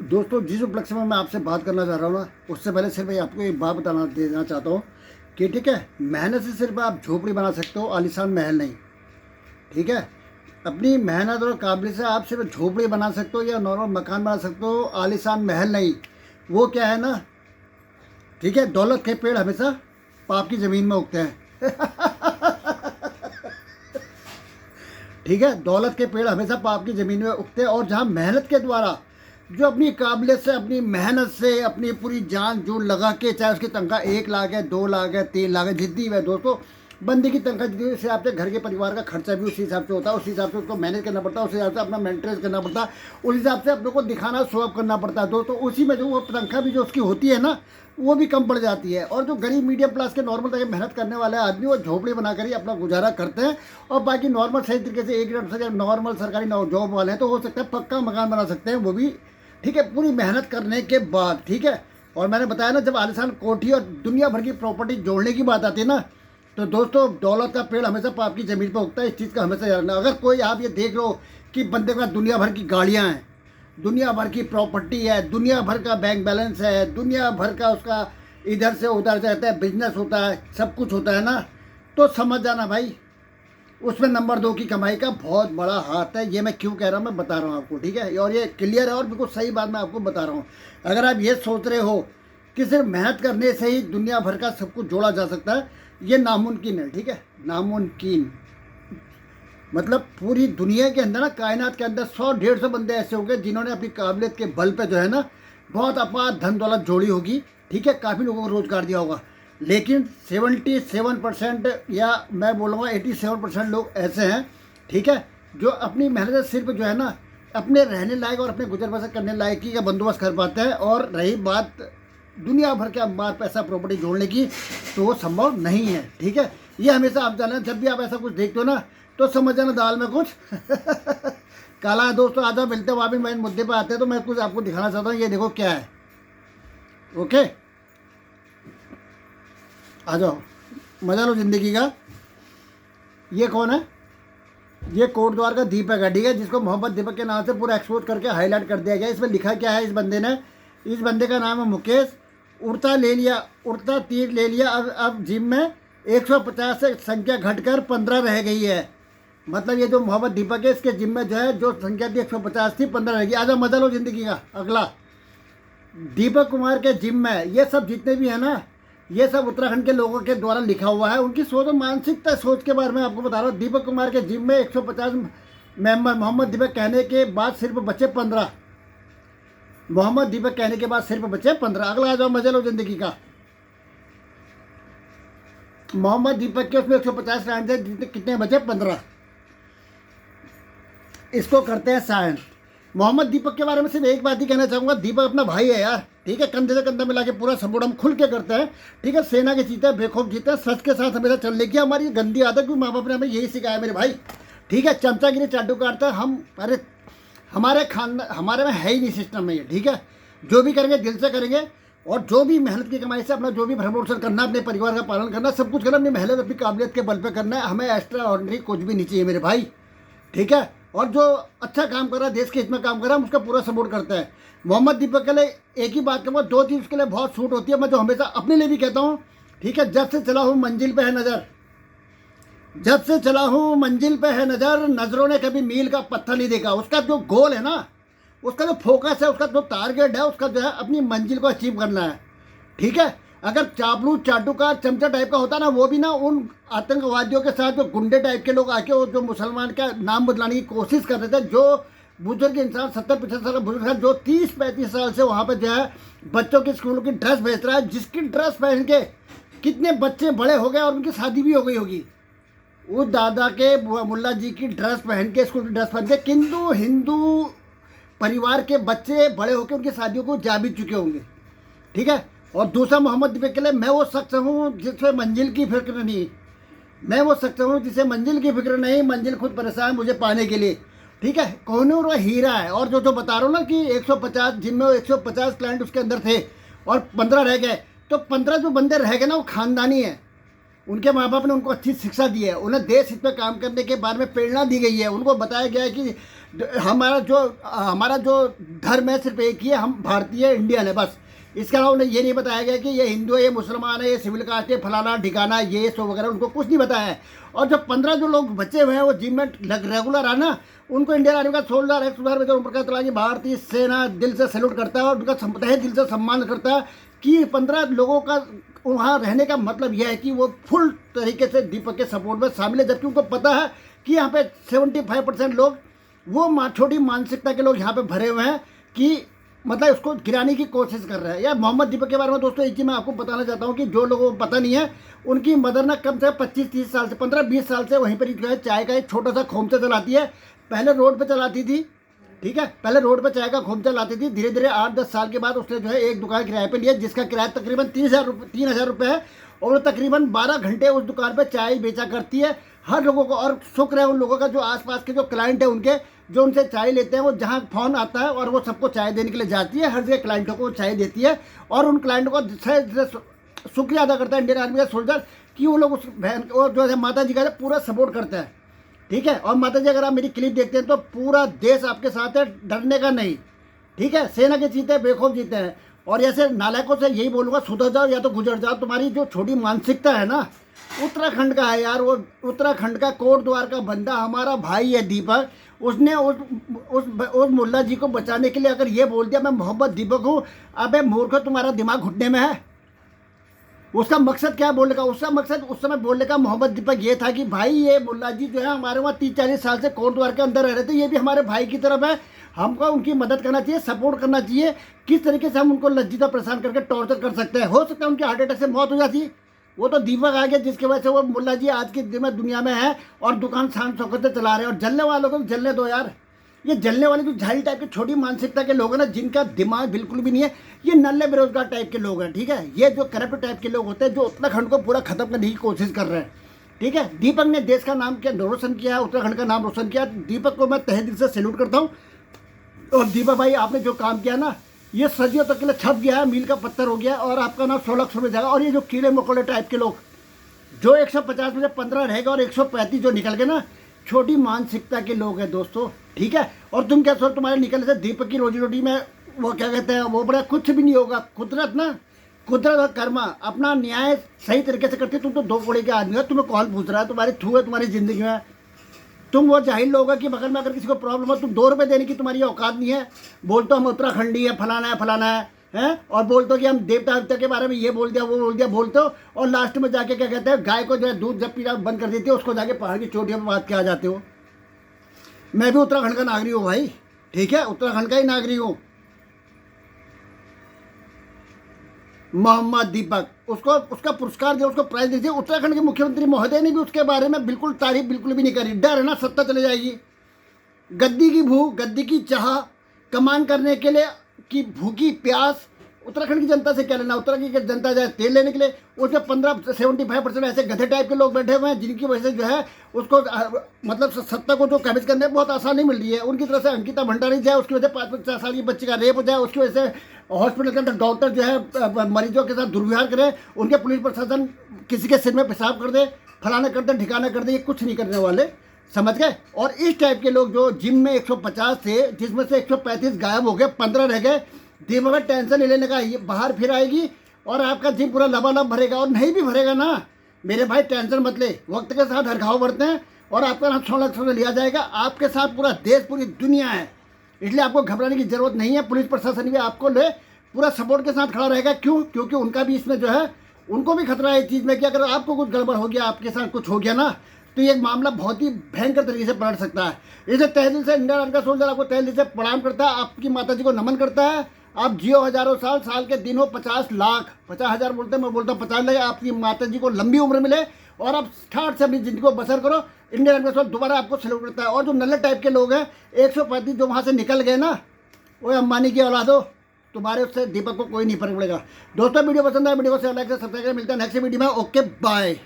दोस्तों, जिस उपलक्ष्य में मैं आपसे बात करना चाह रहा हूँ ना, उससे पहले सिर्फ मैं आपको एक बात बताना देना चाहता हूँ कि ठीक है, मेहनत से सिर्फ आप झोपड़ी बना सकते हो, आलीशान महल नहीं। ठीक है, अपनी मेहनत और काबिलियत से आप सिर्फ झोपड़ी बना सकते हो या नॉर्मल मकान बना सकते हो, आलीशान महल नहीं। वो क्या है ना, ठीक है, दौलत के पेड़ हमेशा पाप की ज़मीन में उगते हैं। ठीक है, दौलत के पेड़ हमेशा पाप की ज़मीन में उगते हैं, और जहाँ मेहनत के द्वारा जो अपनी काबिलियत से, अपनी मेहनत से, अपनी पूरी जान जून लगा के, चाहे उसकी तनख्वाह 1 लाख है, 2 लाख है, 3 लाख है, जितनी है दोस्तों, बंदे की तनख्वाह जितनी, उस हिसाब से घर के परिवार का खर्चा भी उसी हिसाब से होता है, उसी हिसाब से उसको मैनेज करना पड़ता है, उसी हिसाब से अपना मेंटेनेंस करना पड़ता है, उस हिसाब से अपने को दिखाना, शो अप करना पड़ता है दोस्तों। उसी में जो वो तनख्वाह भी जो उसकी होती है ना, वो भी कम पड़ जाती है। और जो गरीब मीडियम क्लास के नॉर्मल तरह मेहनत करने वाले आदमी, वो झोपड़ी बनाकर ही अपना गुजारा करते हैं, और बाकी नॉर्मल सही तरीके से एक डेढ़ से नॉर्मल सरकारी जॉब वाले हैं तो हो सकता है पक्का मकान बना सकते हैं, वो भी ठीक है, पूरी मेहनत करने के बाद। ठीक है, और मैंने बताया ना, जब आलिशान कोठी और दुनिया भर की प्रॉपर्टी जोड़ने की बात आती है ना, तो दोस्तों दौलत का पेड़ हमेशा पाप की ज़मीन पर उगता है। इस चीज़ का हमेशा याद रखना। अगर कोई आप ये देख लो कि बंदे का दुनिया भर की गाड़ियाँ हैं, दुनिया भर की प्रॉपर्टी है, दुनिया भर का बैंक बैलेंस है, दुनिया भर का उसका इधर से उधर जाता है, बिजनेस होता है, सब कुछ होता है ना, तो समझ जाना भाई, उसमें नंबर 2 की कमाई का बहुत बड़ा हाथ है। ये मैं क्यों कह रहा हूँ, मैं बता रहा हूँ आपको। ठीक है, और ये क्लियर है और बिल्कुल सही बात मैं आपको बता रहा हूँ। अगर आप ये सोच रहे हो कि सिर्फ मेहनत करने से ही दुनिया भर का सब कुछ जोड़ा जा सकता है, ये नामुमकिन है। ठीक है, नामुमकिन मतलब पूरी दुनिया के अंदर ना, कायनात के अंदर 100-150 बंदे ऐसे होंगे जिन्होंने अपनी काबिलियत के बल पे जो है ना, बहुत अपार धन दौलत जोड़ी होगी। ठीक है, काफ़ी लोगों को रोजगार दिया होगा, लेकिन 77% या मैं बोलूँगा 87% लोग ऐसे हैं, ठीक है, जो अपनी मेहनत से सिर्फ जो है ना, अपने रहने लायक और अपने गुजर बसर करने लायक ही का बंदोबस्त कर पाते हैं। और रही बात दुनिया भर के अम्बार पैसा प्रॉपर्टी जोड़ने की, तो वो संभव नहीं है। ठीक है, ये हमेशा आप जाना, जब भी आप ऐसा कुछ देखते हो ना, तो समझ जाना दाल में कुछ काला है। दोस्तों आ जाओ, मिलते हैं, वापिस मेन मुद्दे पर आते हैं। तो मैं कुछ आपको दिखाना चाहता हूँ, ये देखो क्या है। ओके, आ जाओ, मजा लो ज़िंदगी का। ये कौन है? ये कोटद्वार का दीपक है। ठीक है, जिसको मोहम्मद दीपक के नाम से पूरा एक्सपोज करके हाईलाइट कर दिया गया। इसमें लिखा क्या है इस बंदे ने? इस बंदे का नाम है मुकेश। उड़ता ले लिया, उड़ता तीर ले लिया। अब जिम में 150 से संख्या घटकर 15 रह गई है। मतलब ये जो मोहम्मद दीपक है, इसके जिम में जो है, जो संख्या थी 150 थी, 15 रह गई। आजा, मजा लो ज़िंदगी का। अगला, दीपक कुमार के जिम में, ये सब जितने भी है ना, ये सब उत्तराखंड के लोगों के द्वारा लिखा हुआ है। उनकी सोच और मानसिकता, सोच के बारे में आपको बता रहा हूँ। दीपक कुमार के जिम में 150 मेंबर, मोहम्मद दीपक कहने के बाद सिर्फ बचे 15। मोहम्मद दीपक कहने के बाद सिर्फ बचे 15। अगला आ जाओ, मजे लो जिंदगी का। मोहम्मद दीपक के उसमें 150 रैंक थे, कितने बचे? 15। इसको करते हैं साइंस। मोहम्मद दीपक के बारे में सिर्फ एक बात ही कहना चाहूँगा, दीपक अपना भाई है यार। ठीक है, कंधे से कंधा मिला के पूरा सपोर्ट हम खुल के करते हैं। ठीक है, सेना के चीते, बेखौफ जीते, सच के साथ हमेशा चलने की हमारी गंदी आदत, क्योंकि माँ बाप ने हमें यही सिखाया मेरे भाई। ठीक है, चमचागिरी चाटू काटता हम, अरे हमारे खानदान, हमारे में है ही नहीं सिस्टम में ये। ठीक है, जो भी करेंगे दिल से करेंगे, और जो भी मेहनत की कमाई से अपना जो भी भरण पोषण करना, अपने परिवार का पालन करना, सब कुछ करना अपनी मेहनत, अपनी काबिलियत के बल पर करना है। हमें एक्स्ट्रा ऑर्डिनरी कुछ भी नहीं चाहिए मेरे भाई। ठीक है, और जो अच्छा काम कर रहा है, देश के हित में काम कर रहा है, हम उसका पूरा सपोर्ट करते हैं। मोहम्मद दीपक के लिए एक ही बात कहूँगा, 2 चीज़ उसके लिए बहुत सूट होती है, मैं जो हमेशा अपने लिए भी कहता हूँ। ठीक है, जब से चला हूँ मंजिल पे है नज़र, जब से चला हूँ मंजिल पे है नज़र, नज़रों ने कभी मील का पत्थर नहीं देखा। उसका जो गोल है ना, उसका जो फोकस है, उसका जो टारगेट है, उसका जो है अपनी मंजिल को अचीव करना है। ठीक है, अगर चापलूस चाटुकार चमचा टाइप का होता ना, वो भी ना उन आतंकवादियों के साथ, जो गुंडे टाइप के लोग आके, जो मुसलमान का नाम बदलाने की कोशिश कर रहे थे, जो बुजुर्ग इंसान 70-75 साल का बुजुर्ग है, जो 30-35 साल से वहाँ पे जो है बच्चों के स्कूलों की ड्रेस भेज रहा है, जिसकी ड्रेस पहन के कितने बच्चे बड़े हो गए और उनकी शादी भी हो गई होगी। वो दादा के मुल्ला जी की ड्रेस पहन के, स्कूल की ड्रेस पहन के, हिंदू परिवार के बच्चे बड़े होकर उनकी शादियों को जा भी चुके होंगे। ठीक है, और दूसरा मोहम्मद दीपक के लिए, मैं वो शख्स हूँ जिसे मंजिल की फिक्र नहीं, मैं वो शख्स हूँ जिसे मंजिल की फिक्र नहीं, मंजिल खुद परेशान मुझे पाने के लिए। ठीक है, कोहिनूर हीरा है। और जो बता रहा हूँ ना कि 150, जिनमें 150 क्लाइंट उसके अंदर थे और 15 रह गए, तो 15 जो बंदे रह गए ना, वो खानदानी है। उनके माँ बाप ने उनको अच्छी शिक्षा दी है, उन्हें देश हित में काम करने के बारे में प्रेरणा दी गई है। उनको बताया गया है कि हमारा जो धर्म है सिर्फ एक ही है, हम भारतीय इंडियन है बस। इसके अलावा उन्हें ये नहीं बताया गया कि ये हिंदू है, ये मुसलमान है, ये सिविल कास्ट है, फलाना ठिकाना, ये सो वगैरह, उनको कुछ नहीं बताया है। और जो 15 जो लोग बचे हुए हैं वो जिम में रेगुलर आना, उनको इंडियन आर्मी का सोल्जर एक्स सुधार में उनका चला कि भारतीय सेना दिल से सैल्यूट करता है और उनका तहे दिल से सम्मान करता है कि 15 लोगों का वहाँ रहने का मतलब यह है कि वो फुल तरीके से दीपक के सपोर्ट में शामिल है। जबकि उनको पता है कि यहाँ पे 75% लोग वो छोटी मानसिकता के लोग यहाँ पे भरे हुए हैं कि मतलब उसको गिराने की कोशिश कर रहे हैं। यार मोहम्मद दीपक के बारे में दोस्तों एक चीज़ मैं आपको बताना चाहता हूँ कि जो लोगों को पता नहीं है, उनकी मदर ना कम से कम 25-30 साल से 15-20 साल से वहीं पर जो है चाय का एक छोटा सा खोमचा चलाती है। पहले रोड पे चलाती थी, ठीक है, पहले रोड पे चाय का खोमचा लाती थी। धीरे धीरे 8-10 साल के बाद उसने जो है एक दुकान किराए पे लिया जिसका किराया तकरीबन 3,000 रुपये है और वो तकरीबन 12 घंटे उस दुकान पे चाय बेचा करती है हर लोगों को। और शुक्र है उन लोगों का जो आसपास के जो क्लाइंट है उनके, जो उनसे चाय लेते हैं, वो जहाँ फ़ोन आता है और वो सबको चाय देने के लिए जाती है, हर जगह क्लाइंटों को चाय देती है और उन क्लाइंटों को शुक्रिया अदा करता है इंडियन आर्मी का सोल्जर कि वो लोग उस बहन को जो है माता जी का पूरा सपोर्ट करता है, ठीक है। और माता जी अगर आप मेरी क्लिप देखते हैं तो पूरा देश आपके साथ है, डरने का नहीं, ठीक है। सेना के जीते बेखौफ जीते हैं। और ऐसे नालायकों से यही बोलूँगा, सुधर जाओ या तो गुजर जाओ। तुम्हारी जो छोटी मानसिकता है ना, उत्तराखंड का है यार, वो उत्तराखंड का कोट द्वार का बंदा हमारा भाई है दीपक। उसने उस मुल्ला जी को बचाने के लिए अगर ये बोल दिया मैं मोहम्मद दीपक हूँ, अबे मूर्ख तुम्हारा दिमाग घुटने में है। उसका मकसद क्या बोलने का? उसका मकसद उस समय बोलने का मोहम्मद दीपक ये था कि भाई ये मुल्ला जी जो है हमारे वहाँ 30-40 साल से कोट द्वार के अंदर रह रहे थे, ये भी हमारे भाई की तरफ है, हमको उनकी मदद करना चाहिए, सपोर्ट करना चाहिए। किस तरीके से हम उनको लज्जित और परेशान करके टॉर्चर कर सकते हैं। हो सकता है उनके हार्ट अटैक से मौत हो जाती, वो तो दीपक आ गया जिसकी वजह से वो मुल्ला जी आज की दुनिया में है और दुकान शान शौकत से चला रहे हैं। और जलने वालों को जलने दो यार। ये जलने वाले जो झाड़ी टाइप के छोटी मानसिकता के लोग हैं ना, जिनका दिमाग बिल्कुल भी नहीं है, ये नल्ले बेरोजगार टाइप के लोग हैं, ठीक है। ये जो करप्ट टाइप के लोग होते हैं जो उत्तराखंड को पूरा खत्म करने की कोशिश कर रहे हैं, ठीक है। दीपक ने देश का नाम क्या रोशन किया है, उत्तराखंड का नाम रोशन किया। दीपक को मैं तहे दिल से सैल्यूट करता हूँ। और दीपक भाई आपने जो काम किया ना, ये सदियों तक के लिए छप गया है, मील का पत्थर हो गया और आपका नाम 16 अक्षर में जाएगा। और ये जो कीड़े मकोड़े टाइप के लोग जो 150 में से 15 रहेगा और 135 जो निकल गए ना, छोटी मानसिकता के लोग हैं दोस्तों, ठीक है। और तुम क्या सोच, तुम्हारे निकलने से दीपक की रोजी रोटी में वो क्या कहते हैं, वो बड़ा कुछ भी नहीं होगा। कुदरत ना, कुदरत और कर्मा अपना न्याय सही तरीके से करती है। तुम तो 2 कोड़े के आदमी हो, तुम्हें कौन पूछ रहा है, तुम्हारी थू है तुम्हारी ज़िंदगी में। तुम वो जाहिल लोग हो कि बगल में अगर किसी को प्रॉब्लम हो, तुम 2 रुपये देने की तुम्हारी औकात नहीं है। बोलते हो हम उत्तराखंडी है, फलाना है फलाना है, हैं, और बोलते हो कि हम देवता देवता के बारे में ये बोल दिया वो बोल दिया बोलते हो। और लास्ट में जाके क्या कहते हैं, गाय को जो है दूध जब पीना बंद कर देती है उसको जाके पहाड़ की चोटियों पर बात के आ जाते हो। मैं भी उत्तराखंड का नागरिक हूँ भाई, ठीक है, उत्तराखंड का ही नागरिक हूँ। मोहम्मद दीपक, उसको उसका पुरस्कार दिया, उसको प्राइज दीजिए। उत्तराखंड के मुख्यमंत्री महोदय ने भी उसके बारे में बिल्कुल तारीफ बिल्कुल भी नहीं करी। डर है ना सत्ता चले जाएगी, गद्दी की भूख, गद्दी की चाह, कमान करने के लिए की भूखी प्यास। उत्तराखंड की जनता से क्या लेना? उत्तराखंड की जनता जाए तेल लेने के लिए, उसमें 75% ऐसे गधे टाइप के लोग बैठे हुए हैं जिनकी वजह से जो है उसको मतलब सत्ता को जो कब्ज करने में बहुत आसानी मिल रही है। उनकी तरफ से अंकिता भंडारी जाए, उसकी वजह से 5-5 साल की बच्ची का रेप हो जाए, उसकी वजह से हॉस्पिटल के अंदर डॉक्टर जो है मरीजों के साथ दुर्व्यवहार करे, उनके पुलिस प्रशासन किसी के सिर में पेशाब कर दे, फलाना कर दे, ठिकाना कर दे, ये कुछ नहीं करने वाले, समझ गए। और इस टाइप के लोग जो जिम में 150 थे जिसमें से 135 गायब हो गए, 15 रह गए। दिमाग में टेंशन नहीं लेने का, ये बाहर फिर आएगी और आपका जिम पूरा लबालब भरेगा। और नहीं भी भरेगा ना मेरे भाई, टेंशन मत ले, वक्त के साथ हरखाव बढ़ते हैं और आपका नाम 16 लाख से लिया जाएगा। आपके साथ पूरा देश पूरी दुनिया है, इसलिए आपको घबराने की जरूरत नहीं है। पुलिस प्रशासन भी आपको ले पूरा सपोर्ट के साथ खड़ा रहेगा। क्यों? क्योंकि उनका भी इसमें जो है उनको भी खतरा है इस चीज़ में कि अगर आपको कुछ गड़बड़ हो गया, आपके साथ कुछ हो गया ना, तो ये मामला बहुत ही भयंकर तरीके से पलट सकता है। इसे तहे दिल से इंडियन आर्मी का सोल्जर आपको तहे दिल से प्रणाम करता है, आपकी माता जी को नमन करता है। आप जियो हजारों साल, साल के दिन हो 50 लाख, 50,000 बोलते हैं, मैं बोलता हूँ 50 लाख। आपकी माता जी को लंबी उम्र मिले और आप ठाठ से अपनी ज़िंदगी को बसर करो। इंडियन आर्मी का सोल्जर दोबारा आपको सैल्यूट करता है। और जो नल्ले टाइप के लोग हैं 135 जो वहाँ से निकल गए ना, वो अंबानी की औलाद हो, तुम्हारे उससे दीपक को कोई नहीं फर्क पड़ेगा। दोस्तों वीडियो पसंद आए वीडियो को शेयर लाइक से सब्सक्राइब करें। मिलता है नेक्स्ट वीडियो में। Okay bye.